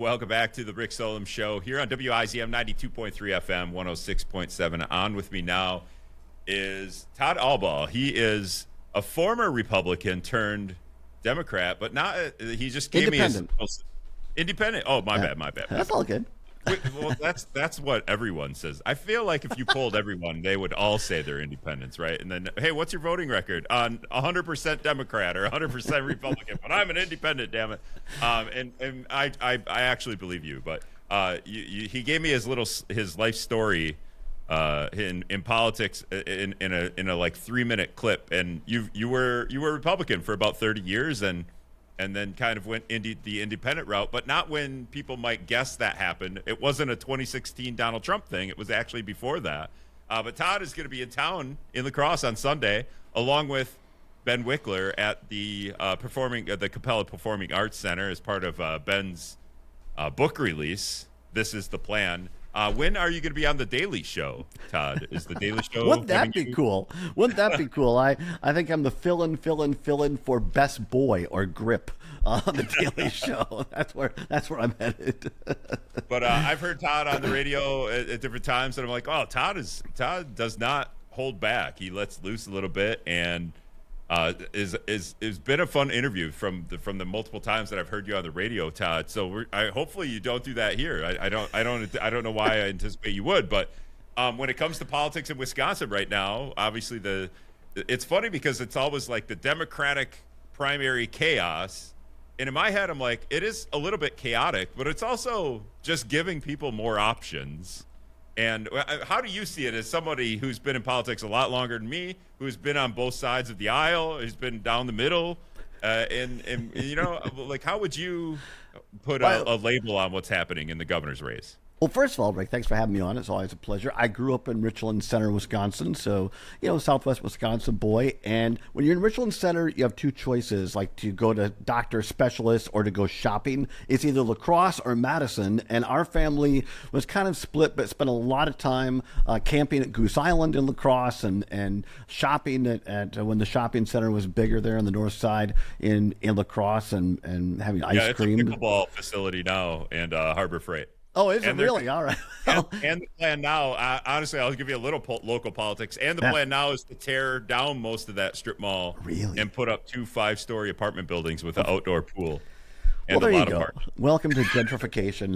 Welcome back to the Rick Solem Show here on WIZM 92.3 FM, 106.7. On with me now is Todd Allbaugh. He is a former Republican turned Democrat, but not. He just gave me his independent. Oh, my bad. That's all good. Well, that's what everyone says. I feel like if you polled everyone, they would all say they're independents, right? And then, hey, what's your voting record? On 100% Democrat or 100% Republican, but I'm an independent, damn it. And I actually believe you, but he gave me his life story in politics in a like 3-minute clip, and you were Republican for about 30 years and then kind of went the independent route, but not when people might guess that happened. It wasn't a 2016 Donald Trump thing. It was actually before that. But Todd is going to be in town in La Crosse on Sunday, along with Ben Wikler at the Capella Performing Arts Center as part of Ben's book release. This is the plan. When are you going to be on The Daily Show, Todd? Is The Daily Show? Wouldn't that be cool? Wouldn't that be cool? I think I'm the fill-in for Best Boy or Grip on The Daily Show. That's where I'm headed. But I've heard Todd on the radio at different times, and I'm like, oh, Todd does not hold back. He lets loose a little bit, and is been a fun interview from the multiple times that I've heard you on the radio, Todd. So hopefully you don't do that here. I don't know why I anticipate you would, but when it comes to politics in Wisconsin right now, obviously it's funny because it's always like the Democratic primary chaos, and in my head I'm like, it is a little bit chaotic, but it's also just giving people more options. And how do you see it as somebody who's been in politics a lot longer than me, who's been on both sides of the aisle, who's been down the middle, and you know, like, how would you put a label on what's happening in the governor's race? Well, first of all, Rick, thanks for having me on. It's always a pleasure. I grew up in Richland Center, Wisconsin, so, Southwest Wisconsin boy. And when you're in Richland Center, you have two choices, like to go to doctor specialist or to go shopping. It's either La Crosse or Madison, and our family was kind of split, but spent a lot of time camping at Goose Island in La Crosse and shopping at when the shopping center was bigger there on the north side in La Crosse and having ice cream. It's a pickleball facility now and Harbor Freight. Oh, is it really? All right. And the plan now, honestly, I'll give you a little local politics. And the plan now is to tear down most of that strip mall and put up 2 5-story apartment buildings with an outdoor pool. Well, there you go. Welcome to gentrification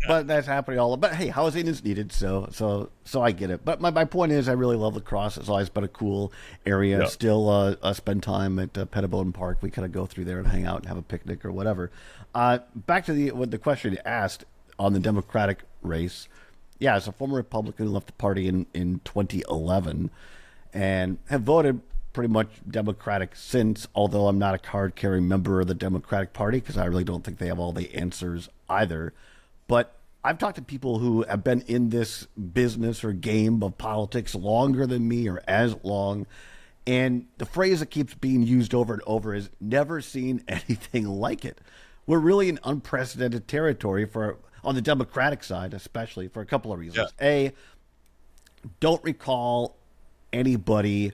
but that's happening all. But hey, housing is needed, so I get it. But my point is, I really love La Crosse. It's always been a cool area. Yeah. Still, spend time at Pettibone Park. We kind of go through there and hang out and have a picnic or whatever. Back to the question you asked on the Democratic race. Yeah, as a former Republican who left the party in 2011 and have voted pretty much Democratic since, although I'm not a card-carrying member of the Democratic Party because I really don't think they have all the answers either. But I've talked to people who have been in this business or game of politics longer than me or as long, and the phrase that keeps being used over and over is never seen anything like it. We're really in unprecedented territory on the Democratic side, especially for a couple of reasons. Yeah. A, don't recall anybody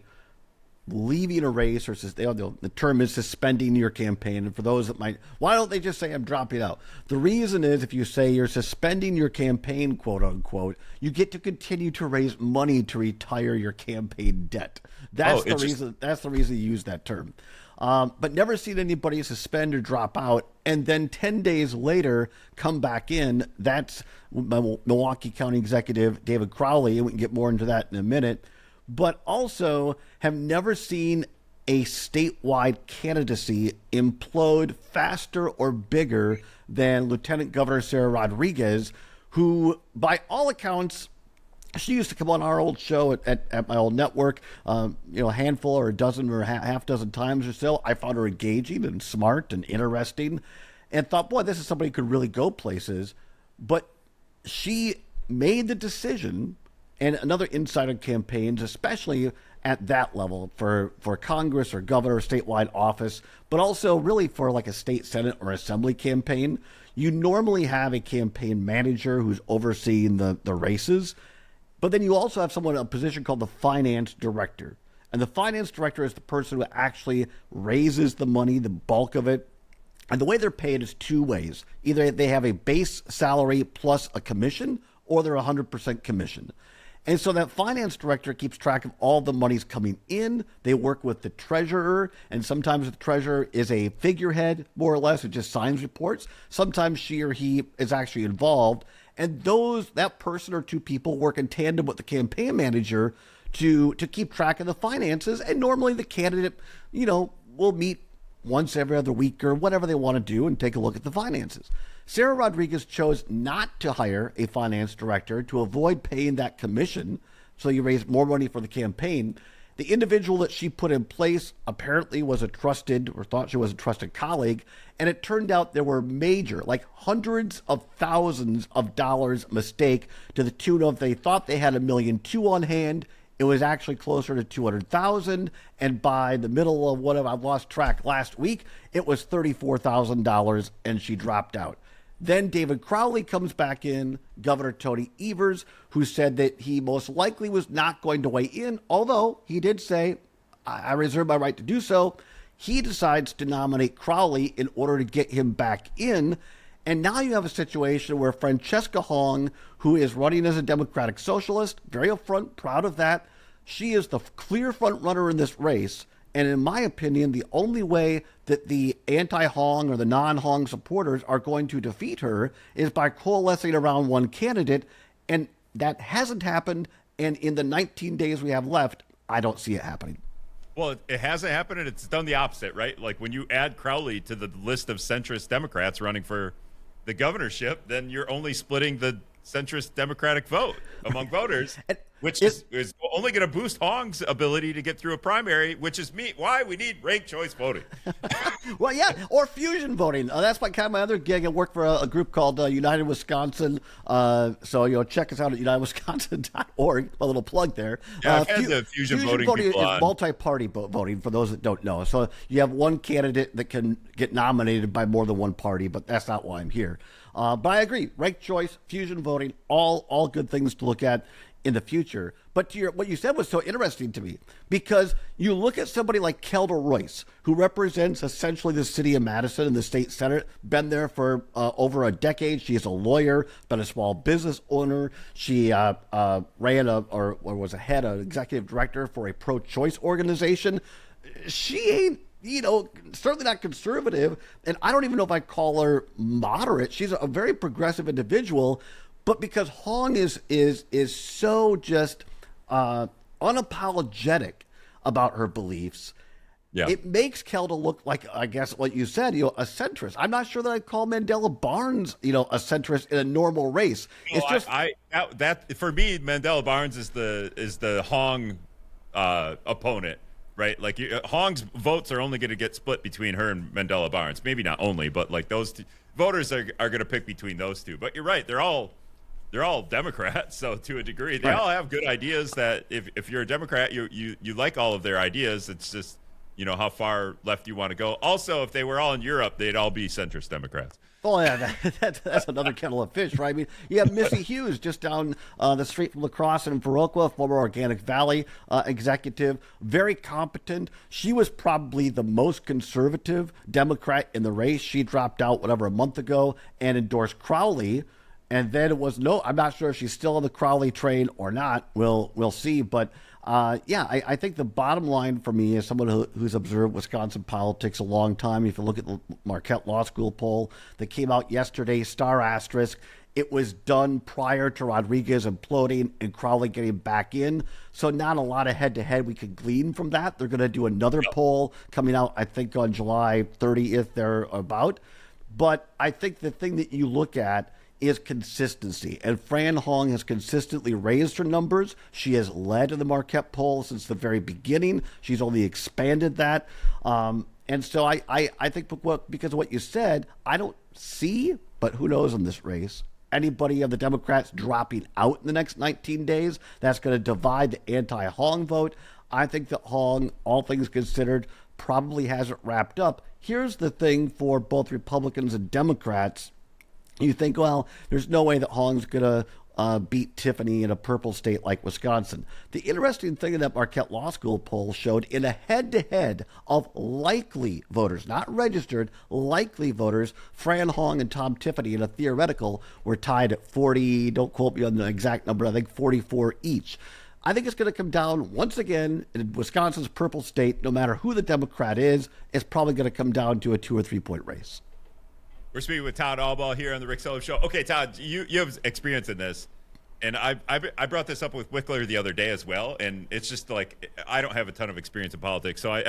leaving a race, or the term is suspending your campaign. And for those that might, why don't they just say I'm dropping out? The reason is if you say you're suspending your campaign, quote unquote, you get to continue to raise money to retire your campaign debt. That's the reason. That's the reason you use that term. But never seen anybody suspend or drop out and then 10 days later come back in. That's Milwaukee County Executive David Crowley, and we can get more into that in a minute. But also have never seen a statewide candidacy implode faster or bigger than Lieutenant Governor Sara Rodriguez, who, by all accounts, she used to come on our old show at my old network, a handful or a dozen or half dozen times or so. I found her engaging and smart and interesting and thought, boy, this is somebody who could really go places. But she made the decision, and another insider campaigns, especially at that level for Congress or governor or statewide office, but also really for like a state senate or assembly campaign, you normally have a campaign manager who's overseeing the races. But then you also have someone in a position called the finance director. And the finance director is the person who actually raises the money, the bulk of it, And the way they're paid is two ways. Either they have a base salary plus a commission, or they're 100% commission. And so that finance director keeps track of all the monies coming in. They work with the treasurer, and sometimes the treasurer is a figurehead, more or less, who just signs reports. Sometimes she or he is actually involved. And that person or two people work in tandem with the campaign manager to keep track of the finances. And normally the candidate, will meet once every other week or whatever they want to do and take a look at the finances. Sara Rodriguez chose not to hire a finance director to avoid paying that commission, so you raise more money for the campaign. The individual that she put in place apparently was thought she was a trusted colleague, and it turned out there were major, like hundreds of thousands of dollars mistake to the tune of they thought they had $1.2 million on hand. It was actually closer to 200,000, and by the middle of whatever, I've lost track, last week, it was $34,000, and she dropped out. Then David Crowley comes back in, Governor Tony Evers, who said that he most likely was not going to weigh in, although he did say, I reserve my right to do so. He decides to nominate Crowley in order to get him back in. And now you have a situation where Francesca Hong, who is running as a Democratic Socialist, very upfront, proud of that, she is the clear front runner in this race. And in my opinion, the only way that the anti-Hong or the non-Hong supporters are going to defeat her is by coalescing around one candidate. And that hasn't happened. And in the 19 days we have left, I don't see it happening. Well, it hasn't happened, and it's done the opposite, right? Like when you add Crowley to the list of centrist Democrats running for the governorship, then you're only splitting the centrist Democratic vote among voters, which is only going to boost Hong's ability to get through a primary, which is why we need ranked choice voting. Well, yeah, or fusion voting. That's my other gig. I work for a group called United Wisconsin. So check us out at unitedwisconsin.org. A little plug there. Yeah, I've had the fusion voting is multi-party voting, for those that don't know. So you have one candidate that can get nominated by more than one party, but that's not why I'm here. But I agree, ranked choice, fusion voting, all good things to look at in the future. But what you said was so interesting to me, because you look at somebody like Kelda Royce, who represents essentially the city of Madison in the state senate, been there for over a decade. She is a lawyer, been a small business owner. She ran was a head, an executive director for a pro-choice organization. She ain't certainly not conservative, and I don't even know if I call her moderate. She's a very progressive individual, but because Hong is so just unapologetic about her beliefs, it makes Kelda look like, I guess what you said, a centrist. I'm not sure that I'd call Mandela Barnes, a centrist in a normal race. It's just that for me, Mandela Barnes is the Hong opponent. Right, like Hong's votes are only going to get split between her and Mandela Barnes. Maybe not only, but like those two voters are going to pick between those two. But you're right; they're all Democrats. So to a degree, they all have good ideas. That if you're a Democrat, you like all of their ideas. It's just how far left you want to go. Also, if they were all in Europe, they'd all be centrist Democrats. Oh, yeah, that's another kettle of fish, right? I mean, you have Missy Hughes just down the street from Crosse and Viroqua, former Organic Valley executive, very competent. She was probably the most conservative Democrat in the race. She dropped out, a month ago and endorsed Crowley. And then it was I'm not sure if she's still on the Crowley train or not. We'll see. But I think the bottom line for me, as someone who's observed Wisconsin politics a long time, if you look at the Marquette Law School poll that came out yesterday, star asterisk, it was done prior to Rodriguez imploding and Crowley getting back in. So not a lot of head-to-head we could glean from that. They're going to do another poll coming out, I think, on July 30th, thereabout. But I think the thing that you look at is consistency. And Fran Hong has consistently raised her numbers. She has led in the Marquette poll since the very beginning. She's only expanded that. And so I think because of what you said, I don't see, but who knows in this race, anybody of the Democrats dropping out in the next 19 days. That's going to divide the anti-Hong vote. I think that Hong, all things considered, probably has it wrapped up. Here's the thing for both Republicans and Democrats. You think, well, there's no way that Hong's going to beat Tiffany in a purple state like Wisconsin. The interesting thing in that Marquette Law School poll showed in a head-to-head of likely voters, not registered, likely voters, Fran Hong and Tom Tiffany in a theoretical were tied at 40, don't quote me on the exact number, I think 44 each. I think it's going to come down, once again, in Wisconsin's purple state, no matter who the Democrat is, it's probably going to come down to a 2 or 3 point race. We're speaking with Todd Allbaugh here on the Rick Solem Show. Okay, Todd, you have experience in this, and I brought this up with Wikler the other day as well, and it's just like I don't have a ton of experience in politics, so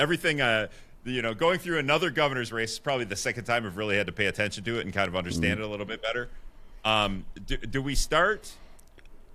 going through another governor's race is probably the second time I've really had to pay attention to it and kind of understand it a little bit better. Do we start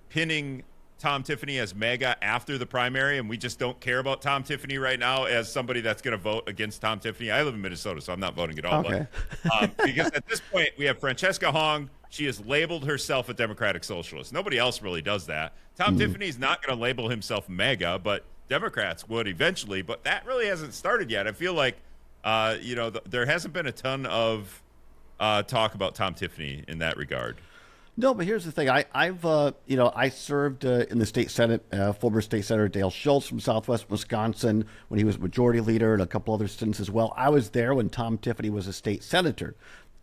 pinning Tom Tiffany as MAGA after the primary, and we just don't care about Tom Tiffany right now as somebody that's going to vote against Tom Tiffany? I live in Minnesota, so I'm not voting at all. Okay. But, because at this point, we have Francesca Hong. She has labeled herself a Democratic Socialist. Nobody else really does that. Tom Tiffany's not going to label himself MAGA, but Democrats would eventually. But that really hasn't started yet. I feel like, there hasn't been a ton of talk about Tom Tiffany in that regard. No, but here's the thing. I served in the state senate, former state senator Dale Schultz from Southwest Wisconsin when he was majority leader, and a couple other stints as well. I was there when Tom Tiffany was a state senator.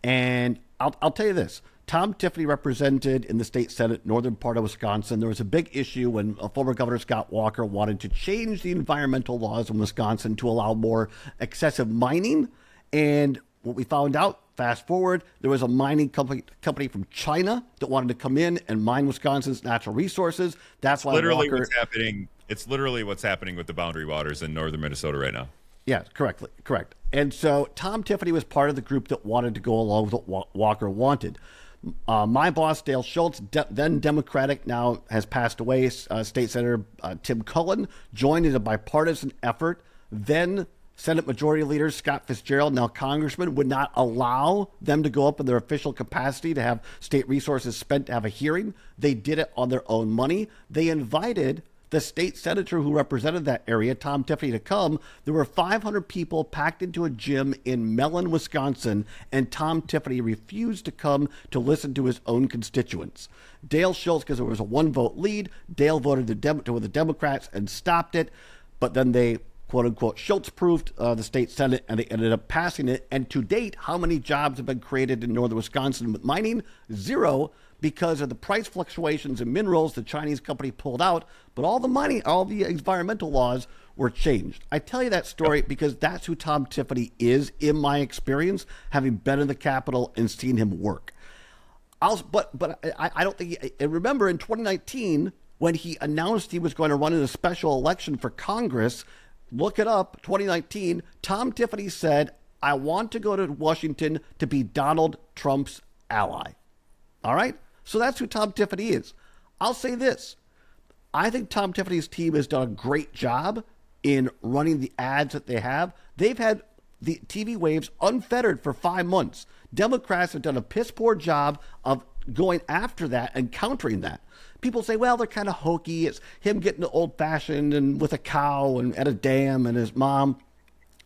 And I'll tell you this. Tom Tiffany represented in the state senate, northern part of Wisconsin. There was a big issue when former Governor Scott Walker wanted to change the environmental laws in Wisconsin to allow more excessive mining. And what we found out, fast forward, there was a mining company from China that wanted to come in and mine Wisconsin's natural resources. That's why what's happening. It's literally what's happening with the boundary waters in northern Minnesota right now. Yeah, correct. And so Tom Tiffany was part of the group that wanted to go along with what Walker wanted. My boss, Dale Schultz, then Democratic, now has passed away, State Senator Tim Cullen, joined in a bipartisan effort. Then Senate Majority Leader Scott Fitzgerald, now Congressman, would not allow them to go up in their official capacity to have state resources spent to have a hearing. They did it on their own money. They invited the state senator who represented that area, Tom Tiffany, to come. There were 500 people packed into a gym in Mellon, Wisconsin, and Tom Tiffany refused to come to listen to his own constituents. Dale Schultz, because there was a 1-vote lead, Dale voted with the Democrats and stopped it, but then they quote-unquote Schultz-proofed the state Senate, and they ended up passing it. And to date, how many jobs have been created in northern Wisconsin with mining? 0, because of the price fluctuations in minerals the Chinese company pulled out, but all the environmental laws were changed. I tell you that story because that's who Tom Tiffany is, in my experience, having been in the Capitol and seen him work. I don't think, and remember in 2019, when he announced he was going to run in a special election for Congress, look it up, 2019, Tom Tiffany said, I want to go to Washington to be Donald Trump's ally. All right? So that's who Tom Tiffany is. I'll say this. I think Tom Tiffany's team has done a great job in running the ads that they have. They've had the TV waves unfettered for 5 months. Democrats have done a piss-poor job of going after that and countering that. People say, well, they're kind of hokey. It's him getting old-fashioned and with a cow and at a dam and his mom.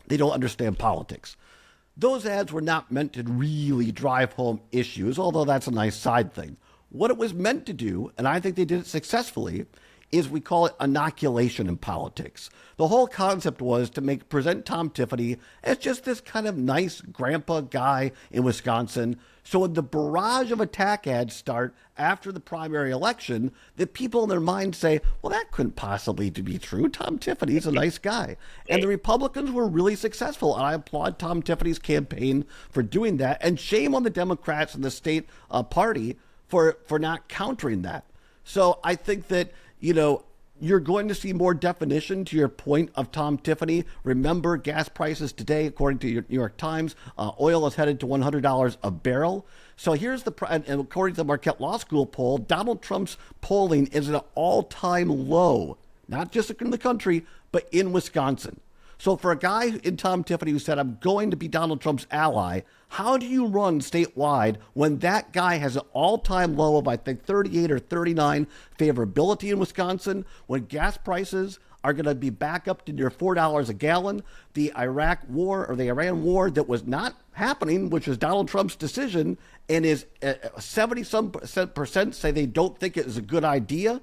They don't understand politics. Those ads were not meant to really drive home issues, although that's a nice side thing. What it was meant to do, and I think they did it successfully, is we call it inoculation in politics. The whole concept was to present Tom Tiffany as just this kind of nice grandpa guy in Wisconsin. So when the barrage of attack ads start after the primary election, the people in their mind say, well, that couldn't possibly be true. Tom Tiffany's a nice guy. And the Republicans were really successful. And I applaud Tom Tiffany's campaign for doing that. And shame on the Democrats and the state party for not countering that. So I think that, you're going to see more definition to your point of Tom Tiffany. Remember, gas prices today, according to New York Times, oil is headed to $100 a barrel. So here's and according to the Marquette Law School poll, Donald Trump's polling is at an all-time low, not just in the country, but in Wisconsin. So for a guy in Tom Tiffany who said, I'm going to be Donald Trump's ally, how do you run statewide when that guy has an all-time low of, I think, 38 or 39 favorability in Wisconsin, when gas prices are going to be back up to near $4 a gallon. The Iraq war or the Iran war that was not happening, which was Donald Trump's decision, and is 70% say they don't think it is a good idea.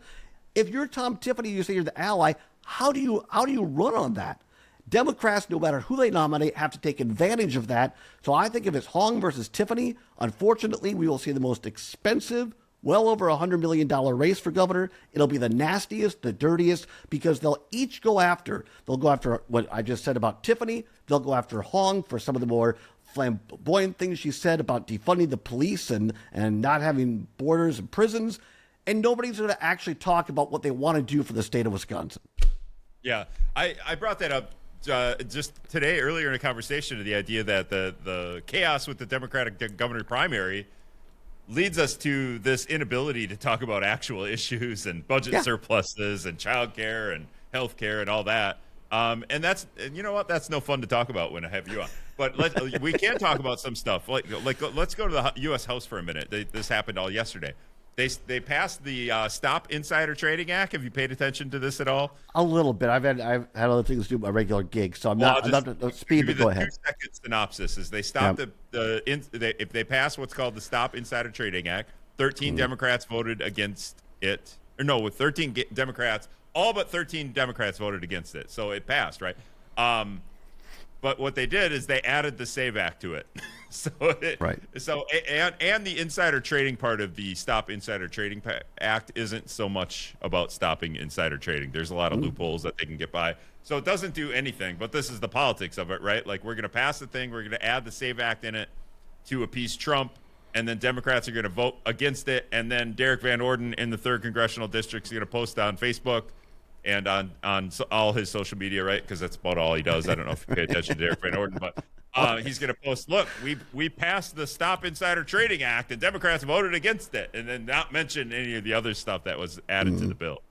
If you're Tom Tiffany, you say you're the ally. How do you run on that? Democrats, no matter who they nominate, have to take advantage of that. So I think if it's Hong versus Tiffany, unfortunately, we will see the most expensive, well over $100 million race for governor. It'll be the nastiest, the dirtiest, because they'll go after what I just said about Tiffany. They'll go after Hong for some of the more flamboyant things she said about defunding the police and not having borders and prisons. And nobody's going to actually talk about what they want to do for the state of Wisconsin. Yeah, I brought that up just today, earlier in a conversation, to the idea that the chaos with the Democratic governor primary leads us to this inability to talk about actual issues and budget surpluses and childcare and healthcare and all that. And you know what? That's no fun to talk about when I have you on. But we can talk about some stuff. Like let's go to the U.S. House for a minute. This happened all yesterday. They passed the Stop Insider Trading Act. Have you paid attention to this at all? A little bit. I've had other things to do with my regular gig, so I'm not speed. But go ahead. 2-second synopsis is they stopped if they pass what's called the Stop Insider Trading Act. 13 Democrats voted against it. Or no, with 13 Democrats, all but 13 Democrats voted against it, so it passed, right? But what they did is they added the SAVE Act to it. And the insider trading part of the Stop Insider Trading Act isn't so much about stopping insider trading. There's a lot of loopholes that they can get by. So it doesn't do anything, but this is the politics of it, right? Like, we're going to pass the thing, we're going to add the SAVE Act in it to appease Trump, and then Democrats are going to vote against it, and then Derek Van Orden in the 3rd Congressional District is going to post on Facebook and on all his social media, right? Because that's about all he does. I don't know if you pay attention to Derek Van Orden, but he's going to post, look, we passed the Stop Insider Trading Act, and Democrats voted against it, and then not mention any of the other stuff that was added to the bill.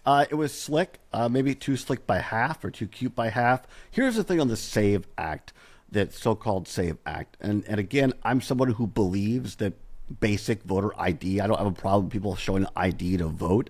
It was slick, maybe too slick by half or too cute by half. Here's the thing on the SAVE Act, that so-called SAVE Act. And again, I'm someone who believes that basic voter ID, I don't have a problem with people showing an ID to vote.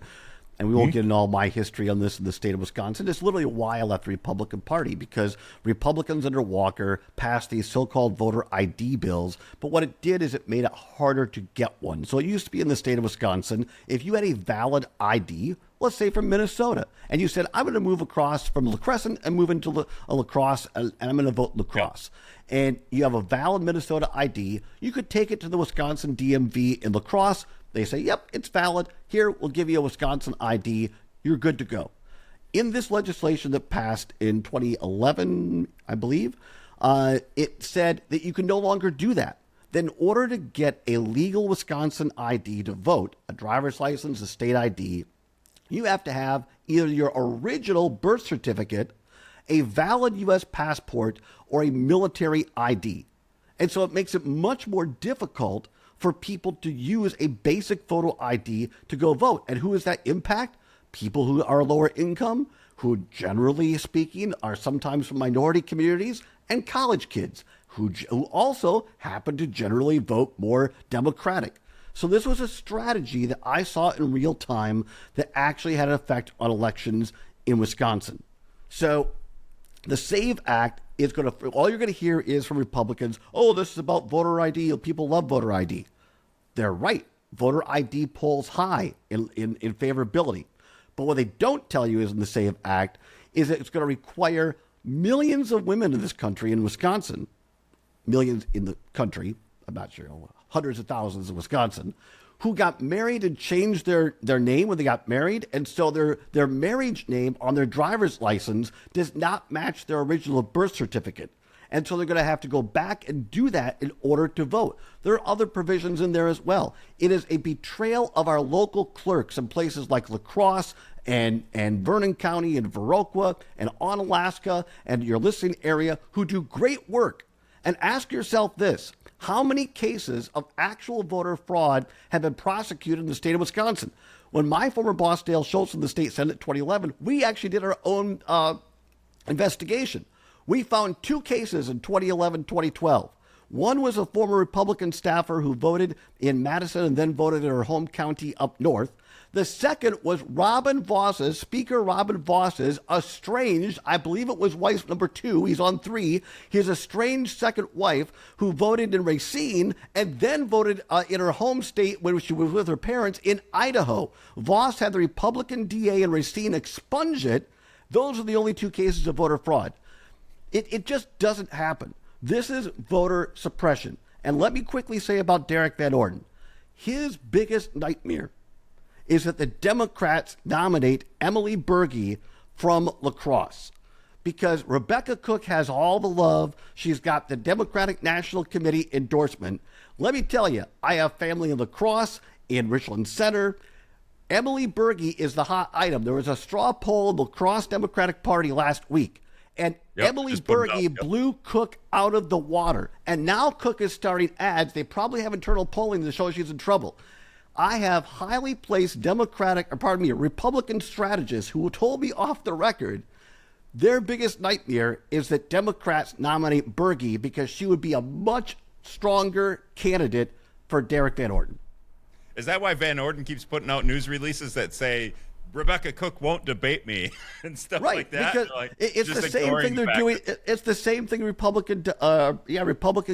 And we won't get into all my history on this in the state of Wisconsin. It's literally why I left the Republican Party, because Republicans under Walker passed these so-called voter ID bills. But what it did is it made it harder to get one. So it used to be in the state of Wisconsin, if you had a valid ID, let's say from Minnesota, and you said, I'm going to move across from La Crescent and move into La Crosse, and I'm going to vote La Crosse. Yeah. And you have a valid Minnesota ID, you could take it to the Wisconsin DMV in La Crosse. They say, yep, it's valid. Here, we'll give you a Wisconsin ID. You're good to go. In this legislation that passed in 2011, I believe, it said that you can no longer do that. Then in order to get a legal Wisconsin ID to vote, a driver's license, a state ID, you have to have either your original birth certificate, a valid U.S. passport, or a military ID. And so it makes it much more difficult for people to use a basic photo ID to go vote. And who does that impact? People who are lower income, who generally speaking are sometimes from minority communities, and college kids who also happen to generally vote more Democratic. So this was a strategy that I saw in real time that actually had an effect on elections in Wisconsin. So the SAVE Act is going to, all you're going to hear is from Republicans, oh, this is about voter ID. People love voter ID. They're right. Voter ID polls high in favorability. But what they don't tell you is in the SAVE Act is that it's going to require millions of women in this country, in Wisconsin, millions in the country, I'm not sure, hundreds of thousands in Wisconsin, who got married and changed their name when they got married. And so their marriage name on their driver's license does not match their original birth certificate. And so they're going to have to go back and do that in order to vote. There are other provisions in there as well. It is a betrayal of our local clerks in places like La Crosse and Vernon County and Viroqua and Onalaska and your listening area who do great work. And ask yourself this. How many cases of actual voter fraud have been prosecuted in the state of Wisconsin? When my former boss, Dale Schultz, in the state Senate in 2011, we actually did our own investigation. We found 2 cases in 2011, 2012. One was a former Republican staffer who voted in Madison and then voted in her home county up north. The second was Speaker Robin Voss's estranged, I believe it was wife number 2, he's on 3, his estranged second wife who voted in Racine and then voted in her home state when she was with her parents in Idaho. Voss had the Republican DA in Racine expunge it. Those are the only 2 cases of voter fraud. It just doesn't happen. This is voter suppression. And let me quickly say about Derek Van Orden. His biggest nightmare is that the Democrats nominate Emily Berge from La Crosse because Rebecca Cook has all the love. She's got the Democratic National Committee endorsement. Let me tell you, I have family in La Crosse, in Richland Center. Emily Berge is the hot item. There was a straw poll in the La Crosse Democratic Party last week, and Emily Berge blew Cook out of the water. And now Cook is starting ads. They probably have internal polling to show she's in trouble. I have highly placed Republican strategists who told me off the record their biggest nightmare is that Democrats nominate Berge because she would be a much stronger candidate for Derek Van Orden. Is that why Van Orden keeps putting out news releases that say Rebecca Cook won't debate me and stuff like that? Because it's the same thing they're doing. It's the same thing Republican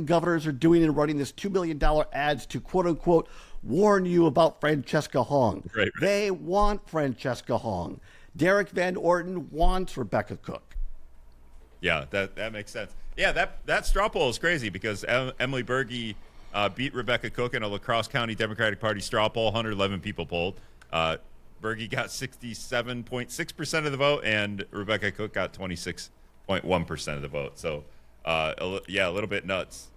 governors are doing and running this $2 million ads to quote unquote warn you about Francesca Hong. Right. They want Francesca Hong. Derek Van Orden wants Rebecca Cook. Yeah, that makes sense. Yeah, that straw poll is crazy because Emily Berge beat Rebecca Cook in a La Crosse County Democratic Party straw poll. 111 people polled. Berge got 67.6% of the vote, and Rebecca Cook got 26.1% of the vote. So, a little bit nuts.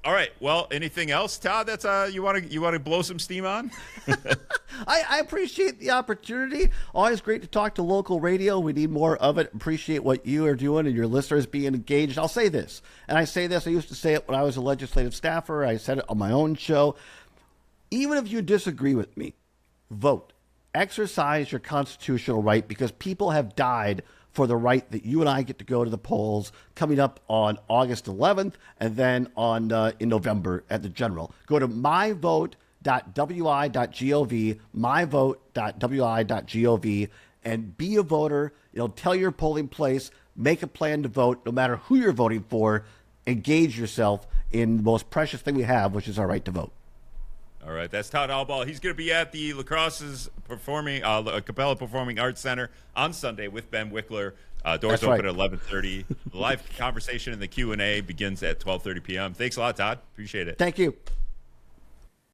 All right. Well, anything else, Todd? That's you want to blow some steam on? I appreciate the opportunity. Always great to talk to local radio. We need more of it. Appreciate what you are doing and your listeners being engaged. I'll say this, and I say this. I used to say it when I was a legislative staffer. I said it on my own show. Even if you disagree with me, vote. Exercise your constitutional right because people have died for the right that you and I get to go to the polls coming up on August 11th and then on in November at the general. Go to myvote.wi.gov, myvote.wi.gov, and be a voter. Tell your polling place, make a plan to vote, no matter who you're voting for. Engage yourself in the most precious thing we have, which is our right to vote. All right, that's Todd Allbaugh. He's going to be at the La Crosse's Capella Performing Arts Center on Sunday with Ben Wikler. Doors open at 11:30. The live conversation and the Q&A begins at 12:30 p.m. Thanks a lot, Todd. Appreciate it. Thank you.